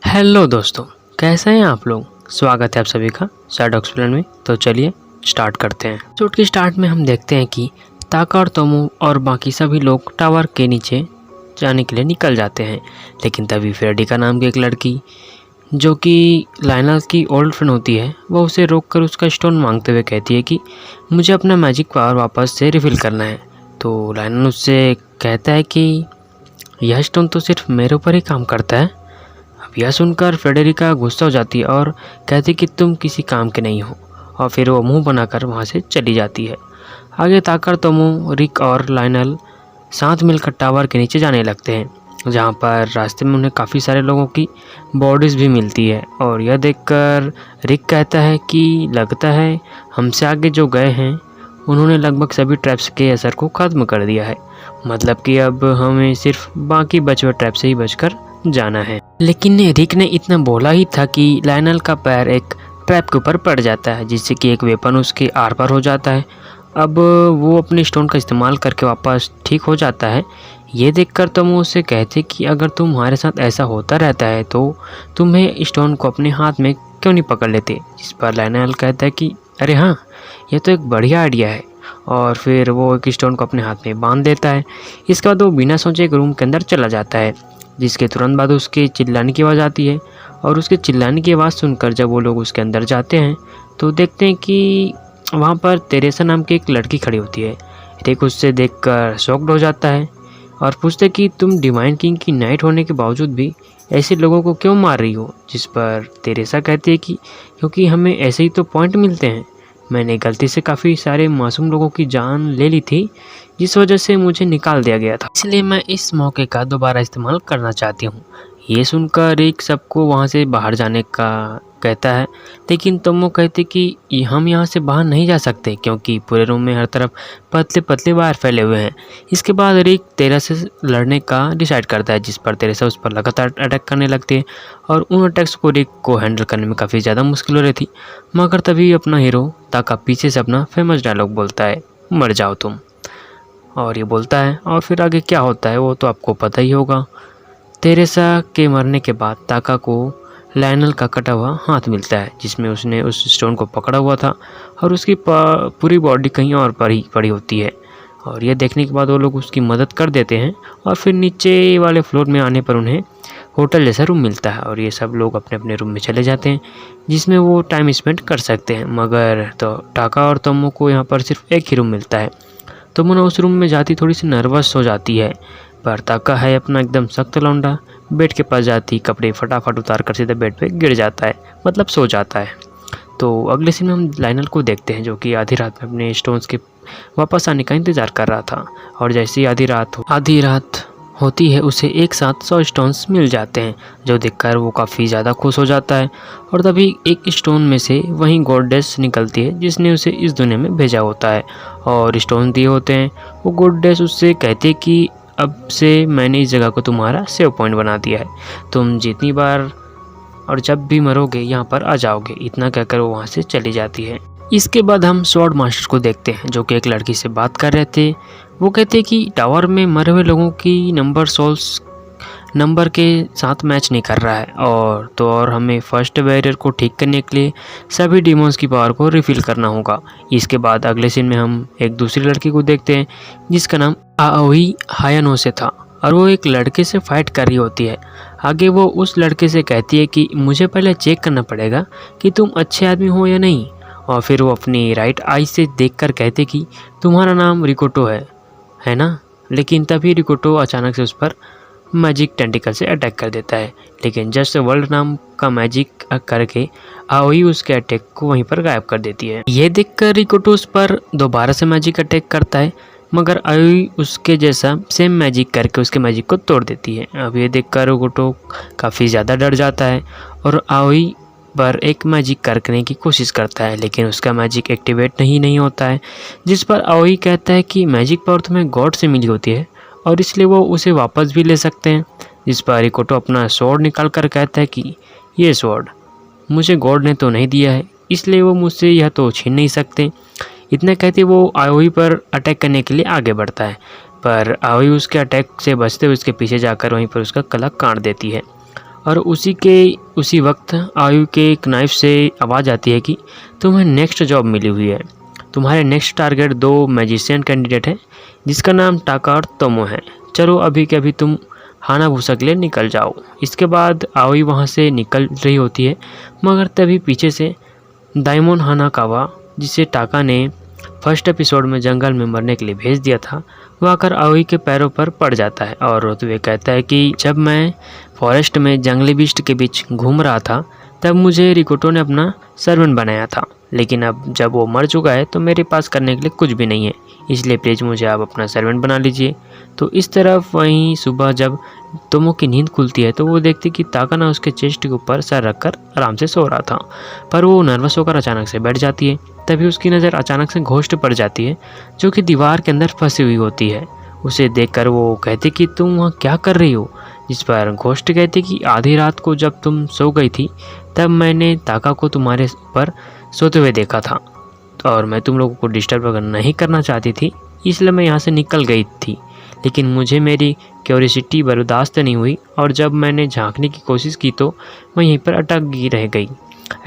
Hello दोस्तों, कैसे हैं आप लोग। स्वागत है आप सभी का शैडो एक्सप्लेन में। तो चलिए स्टार्ट करते हैं। एपिसोड के स्टार्ट में हम देखते हैं कि ताका और तोमो और बाकी सभी लोग टावर के नीचे जाने के लिए निकल जाते हैं। लेकिन तभी फ्रेडिका नाम की एक लड़की, जो कि लाइनल की ओल्ड फ्रेंड होती है, वह उसे रोककर उसका स्टोन मांगते हुए कहती है कि मुझे अपना मैजिक पावर वापस से रिफिल करना है। तो लाइनल उससे कहता है कि यह स्टोन तो सिर्फ मेरे ऊपर ही काम करता है। अब यह सुनकर फ्रेडेरिका गुस्सा हो जाती है और कहती कि तुम किसी काम के नहीं हो, और फिर वो मुंह बनाकर वहाँ से चली जाती है। आगे ताकर तोमो, रिक और लाइनल साथ मिलकर टावर के नीचे जाने लगते हैं, जहाँ पर रास्ते में उन्हें काफ़ी सारे लोगों की बॉडीज़ भी मिलती है। और यह देखकर रिक कहता है कि लगता है हमसे आगे जो गए हैं उन्होंने लगभग सभी ट्रैप्स के असर को ख़त्म कर दिया है। मतलब कि अब हमें सिर्फ बाकी बचे हुए ट्रैप से ही बचकर जाना है। लेकिन रिक ने इतना बोला ही था कि लाइनल का पैर एक ट्रैप के ऊपर पड़ जाता है, जिससे कि एक वेपन उसके आर पार हो जाता है। अब वो अपने स्टोन का इस्तेमाल करके वापस ठीक हो जाता है। ये देखकर तुम उससे कहते कि अगर तुम्हारे साथ ऐसा होता रहता है तो तुम्हें स्टोन को अपने हाथ में क्यों नहीं पकड़ लेते। जिस पर लाइनल कहता है कि अरे हाँ, ये तो एक बढ़िया आइडिया है। और फिर वो एक स्टोन को अपने हाथ में बांध देता है। इसके बाद वो बिना सोचे एक रूम के अंदर चला जाता है, जिसके तुरंत बाद उसके चिल्लाने की आवाज़ आती है। और उसके चिल्लाने की आवाज़ सुनकर जब वो लोग उसके अंदर जाते हैं तो देखते हैं कि वहाँ पर तेरेसा नाम की एक लड़की खड़ी होती है। रिक उससे देखकर शॉक्ड हो जाता है और पूछते कि तुम डिवाइन किंग की नाइट होने के बावजूद भी ऐसे लोगों को क्यों मार रही हो। जिस पर तेरेसा कहती है कि क्योंकि हमें ऐसे ही तो पॉइंट मिलते हैं। मैंने गलती से काफ़ी सारे मासूम लोगों की जान ले ली थी, जिस वजह से मुझे निकाल दिया गया था, इसलिए मैं इस मौके का दोबारा इस्तेमाल करना चाहती हूँ। ये सुनकर रिक सबको वहाँ से बाहर जाने का कहता है, लेकिन तोमो कहते कि हम यहाँ से बाहर नहीं जा सकते क्योंकि पूरे रूम में हर तरफ पतले पतले वायर फैले हुए हैं। इसके बाद रिक तेरेसा से लड़ने का डिसाइड करता है, जिस पर तेरेसा उस पर लगातार अटैक करने लगती है। और उन अटैक्स को रिक को हैंडल करने में काफ़ी ज़्यादा मुश्किल हो रही थी। मगर तभी अपना हीरो ताका पीछे से अपना फेमस डायलॉग बोलता है, मर जाओ तुम। और ये बोलता है और फिर आगे क्या होता है वो तो आपको पता ही होगा। तेरेसा के मरने के बाद ताका को लाइनल का कटा हुआ हाथ मिलता है, जिसमें उसने उस स्टोन को पकड़ा हुआ था और उसकी पूरी बॉडी कहीं और पर ही पड़ी होती है। और यह देखने के बाद वो लोग उसकी मदद कर देते हैं और फिर नीचे वाले फ्लोर में आने पर उन्हें होटल जैसा रूम मिलता है। और ये सब लोग अपने अपने रूम में चले जाते हैं, जिसमें वो टाइम स्पेंड कर सकते हैं। मगर तो टाका और तोमो को यहाँ पर सिर्फ एक ही रूम मिलता है। तोमो उस रूम में जाती थोड़ी सी नर्वस हो जाती है, पर ताका है अपना एकदम सख्त लौंडा, बेड के पास जाती कपड़े फटाफट उतार कर सीधे बेड पे गिर जाता है, मतलब सो जाता है। तो अगले सीन में हम लाइनल को देखते हैं, जो कि आधी रात में अपने स्टोन्स के वापस आने का इंतज़ार कर रहा था। और जैसे ही आधी रात होती है उसे एक साथ 100 स्टोन्स मिल जाते हैं, जो देखकर वो काफ़ी ज़्यादा खुश हो जाता है। और तभी एक स्टोन में से वहीं गॉडेस निकलती है, जिसने उसे इस दुनिया में भेजा होता है और स्टोन दिए होते हैं। वो गॉडेस उससे कहते कि अब से मैंने इस जगह को तुम्हारा सेव पॉइंट बना दिया है, तुम जितनी बार और जब भी मरोगे यहाँ पर आ जाओगे। इतना कहकर वो वहाँ से चली जाती है। इसके बाद हम स्वॉर्ड मास्टर को देखते हैं, जो कि एक लड़की से बात कर रहे थे। वो कहते कि टावर में मरे हुए लोगों की नंबर सोल्स नंबर के साथ मैच नहीं कर रहा है, और हमें फर्स्ट बैरियर को ठीक करने के लिए सभी डीमॉन्स की पावर को रिफिल करना होगा। इसके बाद अगले सीन में हम एक दूसरी लड़की को देखते हैं, जिसका नाम आओई हायानो से था और वो एक लड़के से फाइट कर रही होती है। आगे वो उस लड़के से कहती है कि मुझे पहले चेक करना पड़ेगा कि तुम अच्छे आदमी हो या नहीं। और फिर वो अपनी राइट आई से देखकर कहते कि तुम्हारा नाम रिकोटो है ना। लेकिन तभी रिकोटो अचानक से उस पर मैजिक टेंटिकल से अटैक कर देता है, लेकिन जस्ट वर्ल्ड नाम का मैजिक करके आओई उसके अटैक को वहीं पर गायब कर देती है। ये देखकर रिकोटो उस पर दोबारा से मैजिक अटैक करता है, मगर आओई उसके जैसा सेम मैजिक करके उसके मैजिक को तोड़ देती है। अब ये देखकर रिकोटो काफ़ी ज़्यादा डर जाता है और आओई पर एक मैजिक करने की कोशिश करता है, लेकिन उसका मैजिक एक्टिवेट नहीं होता है। जिस पर आओई कहता है कि मैजिक पावर तुम्हें गॉड से मिली होती है और इसलिए वो उसे वापस भी ले सकते हैं। जिस पर रिकोटो अपना स्वॉर्ड निकाल कर कहता है कि ये स्वॉर्ड मुझे गॉड ने तो नहीं दिया है, इसलिए वो मुझसे यह तो छीन नहीं सकते। इतना कहते वो आओई पर अटैक करने के लिए आगे बढ़ता है, पर आओई उसके अटैक से बचते हुए उसके पीछे जाकर वहीं पर उसका गला काट देती है। और उसी वक्त आयु के एक नाइफ से आवाज़ आती है कि तुम्हें नेक्स्ट जॉब मिली हुई है। तुम्हारे नेक्स्ट टारगेट 2 मैजिशियन कैंडिडेट है जिसका नाम टाका और तोमो है। चलो अभी के अभी तुम हानाबुसा के लिए निकल जाओ। इसके बाद आयु वहाँ से निकल रही होती है, मगर तभी पीछे से डायमोन हानाकावा, जिसे टाका ने फर्स्ट एपिसोड में जंगल में मरने के लिए भेज दिया था, वह आकर आउई के पैरों पर पड़ जाता है और रोते हुए कहता है कि जब मैं फॉरेस्ट में जंगली बीस्ट के बीच घूम रहा था तब मुझे रिकोटो ने अपना सर्वेंट बनाया था, लेकिन अब जब वो मर चुका है तो मेरे पास करने के लिए कुछ भी नहीं है, इसलिए प्लीज़ मुझे आप अपना सर्वेंट बना लीजिए। तो इस तरफ वहीं सुबह जब तोमो की नींद खुलती है तो वो देखती कि ताकाना उसके चेस्ट के ऊपर सर रखकर आराम से सो रहा था, पर वो नर्वस होकर अचानक से बैठ जाती है। तभी उसकी नज़र अचानक से घोस्ट पर जाती है जो कि दीवार के अंदर फंसी हुई होती है। उसे देखकर वो कहती कि तुम वहाँ क्या कर रही हो, जिस पर घोस्ट कहती कि आधी रात को जब तुम सो गई थी तब मैंने ताका को तुम्हारे ऊपर सोते हुए देखा था और मैं तुम लोगों को डिस्टर्ब नहीं करना चाहती थी, इसलिए मैं यहाँ से निकल गई थी, लेकिन मुझे मेरी क्यूरियोसिटी बर्दाश्त नहीं हुई और जब मैंने झांकने की कोशिश की तो मैं यहीं पर अटक रह गई।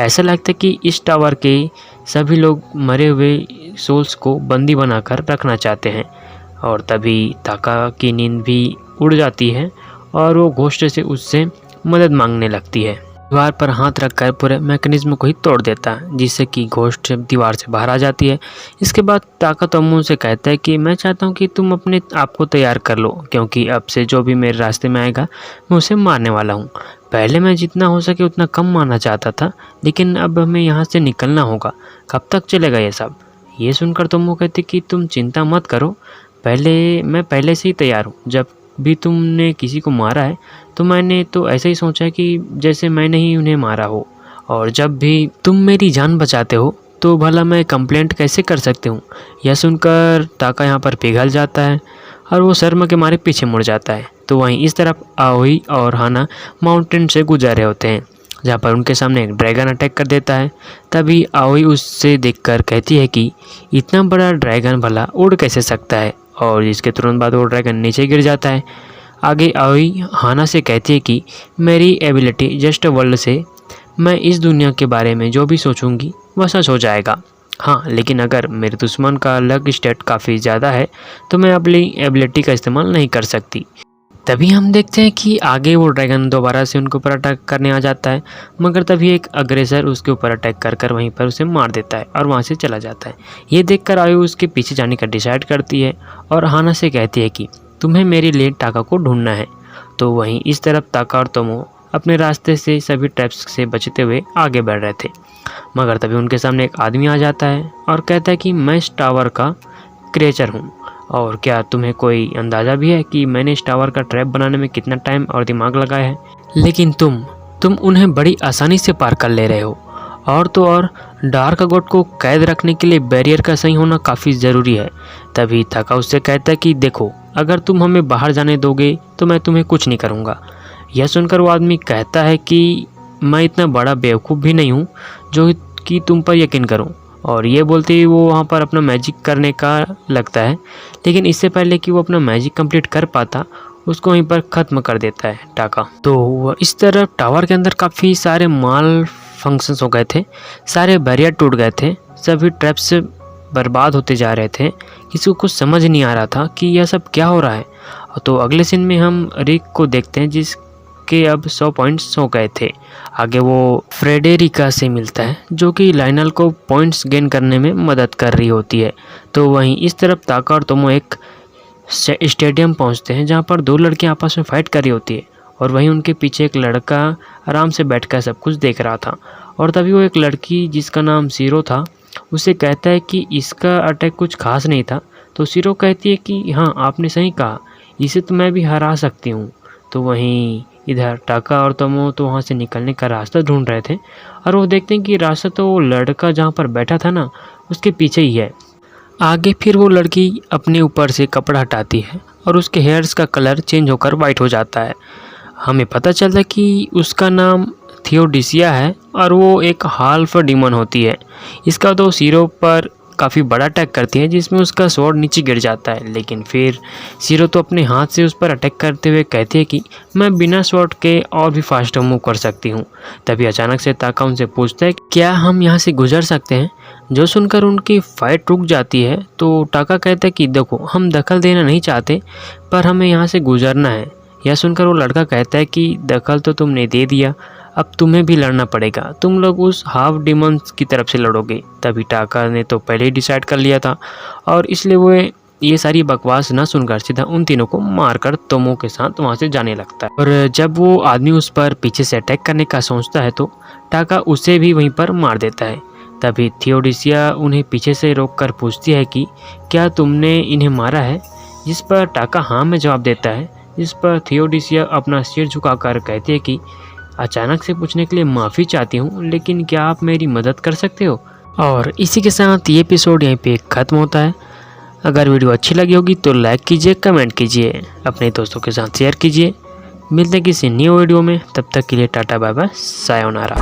ऐसा लगता है कि इस टावर के सभी लोग मरे हुए सोल्स को बंदी बनाकर रखना चाहते हैं। और तभी ताका की नींद भी उड़ जाती है और वो घोस्ट से उससे मदद मांगने लगती है। दीवार पर हाथ रखकर पूरे मैकेनिज्म को ही तोड़ देता है, जिससे कि घोस्ट दीवार से बाहर आ जाती है। इसके बाद ताका तोमो से कहता है कि मैं चाहता हूँ कि तुम अपने आप को तैयार कर लो, क्योंकि अब से जो भी मेरे रास्ते में आएगा मैं उसे मारने वाला हूँ। पहले मैं जितना हो सके उतना कम मारना चाहता था, लेकिन अब हमें यहाँ से निकलना होगा। कब तक चलेगा ये सब? ये सुनकर तोमो कहते कि तुम चिंता मत करो, मैं पहले से ही तैयार हूँ। जब भी तुमने किसी को मारा है तो मैंने तो ऐसे ही सोचा कि जैसे मैंने ही उन्हें मारा हो, और जब भी तुम मेरी जान बचाते हो तो भला मैं कंप्लेंट कैसे कर सकती हूँ। यह सुनकर ताका यहाँ पर पिघल जाता है और वो शर्म के मारे पीछे मुड़ जाता है। तो वहीं इस तरफ आओई और हाना माउंटेन से गुजर रहे होते हैं, जहाँ पर उनके सामने एक ड्रैगन अटैक कर देता है। तभी आओई उससे देखकर कहती है कि इतना बड़ा ड्रैगन भला उड़ कैसे सकता है, और इसके तुरंत बाद वो ड्रैगन नीचे गिर जाता है। आगे आओई हाना से कहती है कि मेरी एबिलिटी जस्ट वर्ल्ड से मैं इस दुनिया के बारे में जो भी सोचूंगी वह सच हो जाएगा। हाँ, लेकिन अगर मेरे दुश्मन का लक स्टेट काफ़ी ज़्यादा है तो मैं अपनी एबिलिटी का इस्तेमाल नहीं कर सकती। तभी हम देखते हैं कि आगे वो ड्रैगन दोबारा से उनके ऊपर अटैक करने आ जाता है, मगर तभी एक अग्रेसर उसके ऊपर अटैक कर वहीं पर उसे मार देता है और वहाँ से चला जाता है। ये देखकर आयु उसके पीछे जाने का डिसाइड करती है और हाना से कहती है कि तुम्हें मेरे लिए टाका को ढूंढना है। तो वहीं इस तरफ ताका और तोमो अपने रास्ते से सभी ट्रैप्स से बचते हुए आगे बढ़ रहे थे, मगर तभी उनके सामने एक आदमी आ जाता है और कहता है कि मैं इस टावर का क्रिएचर हूँ, और क्या तुम्हें कोई अंदाज़ा भी है कि मैंने इस टावर का ट्रैप बनाने में कितना टाइम और दिमाग लगाया है, लेकिन तुम उन्हें बड़ी आसानी से पार कर ले रहे हो। और तो और डार्क गॉड को कैद रखने के लिए बैरियर का सही होना काफ़ी ज़रूरी है। तभी ताका उससे कहता है कि देखो, अगर तुम हमें बाहर जाने दोगे तो मैं तुम्हें कुछ नहीं करूँगा। यह सुनकर वो आदमी कहता है कि मैं इतना बड़ा बेवकूफ़ भी नहीं हूँ जो कि तुम पर यकीन करूँ, और ये बोलते ही वो वहाँ पर अपना मैजिक करने का लगता है, लेकिन इससे पहले कि वो अपना मैजिक कंप्लीट कर पाता उसको वहीं पर ख़त्म कर देता है टाका। तो इस तरह टावर के अंदर काफ़ी सारे माल फंक्शंस हो गए थे, सारे बैरियर टूट गए थे, सभी ट्रैप्स बर्बाद होते जा रहे थे। किसी को कुछ समझ नहीं आ रहा था कि यह सब क्या हो रहा है। तो अगले सीन में हम रिक को देखते हैं जिसके अब 100 पॉइंट्स हो गए थे। आगे वो फ्रेडेरिका से मिलता है जो कि लाइनल को पॉइंट्स गेन करने में मदद कर रही होती है। तो वहीं इस तरफ ताका और तोमो एक स्टेडियम पहुंचते हैं जहां पर 2 लड़कियां आपस में फाइट कर रही होती है, और वहीं उनके पीछे एक लड़का आराम से बैठकर सब कुछ देख रहा था। और तभी वो एक लड़की जिसका नाम सीरो था उसे कहता है कि इसका अटैक कुछ खास नहीं था। तो सीरो कहती है कि हाँ, आपने सही कहा, इसे तो मैं भी हरा सकती हूँ। तो वहीं इधर टाका और तोमो तो वहाँ से निकलने का रास्ता ढूंढ रहे थे, और वो देखते हैं कि रास्ता तो वो लड़का जहाँ पर बैठा था ना उसके पीछे ही है। आगे फिर वो लड़की अपने ऊपर से कपड़ा हटाती है और उसके हेयर्स का कलर चेंज होकर वाइट हो जाता है। हमें पता चलता है कि उसका नाम थियोडिसिया है और वो एक हाल्फ डीमन होती है। इसका तो सीरो पर काफ़ी बड़ा अटैक करती है जिसमें उसका स्वॉर्ड नीचे गिर जाता है। लेकिन फिर ज़ीरो तो अपने हाथ से उस पर अटैक करते हुए कहती है कि मैं बिना स्वॉर्ड के और भी फास्ट मूव कर सकती हूँ। तभी अचानक से ताका उनसे पूछता है क्या हम यहाँ से गुजर सकते हैं। जो सुनकर उनकी फाइट रुक जाती है तो टाका कहता है कि देखो हम दखल देना नहीं चाहते पर हमें यहाँ से गुजरना है। यह सुनकर वो लड़का कहता है कि दखल तो तुमने दे दिया, अब तुम्हें भी लड़ना पड़ेगा, तुम लोग उस हाफ डिमंस की तरफ से लड़ोगे। तभी टाका ने तो पहले ही डिसाइड कर लिया था और इसलिए वो ये सारी बकवास ना सुनकर सीधा उन तीनों को मारकर तोमो के साथ वहाँ से जाने लगता है। और जब वो आदमी उस पर पीछे से अटैक करने का सोचता है तो टाका उसे भी वहीं पर मार देता है। तभी थियोडिसिया उन्हें पीछे से रोककर पूछती है कि क्या तुमने इन्हें मारा है, जिस पर टाका हाँ में जवाब देता है। जिस पर थियोडिसिया अपना सिर झुकाकर कहती है कि अचानक से पूछने के लिए माफ़ी चाहती हूँ, लेकिन क्या आप मेरी मदद कर सकते हो। और इसी के साथ ये एपिसोड यहीं पे ख़त्म होता है। अगर वीडियो अच्छी लगी होगी तो लाइक कीजिए, कमेंट कीजिए, अपने दोस्तों के साथ शेयर कीजिए। मिलते हैं किसी न्यू वीडियो में, तब तक के लिए टाटा बाय बाय, सायोनारा।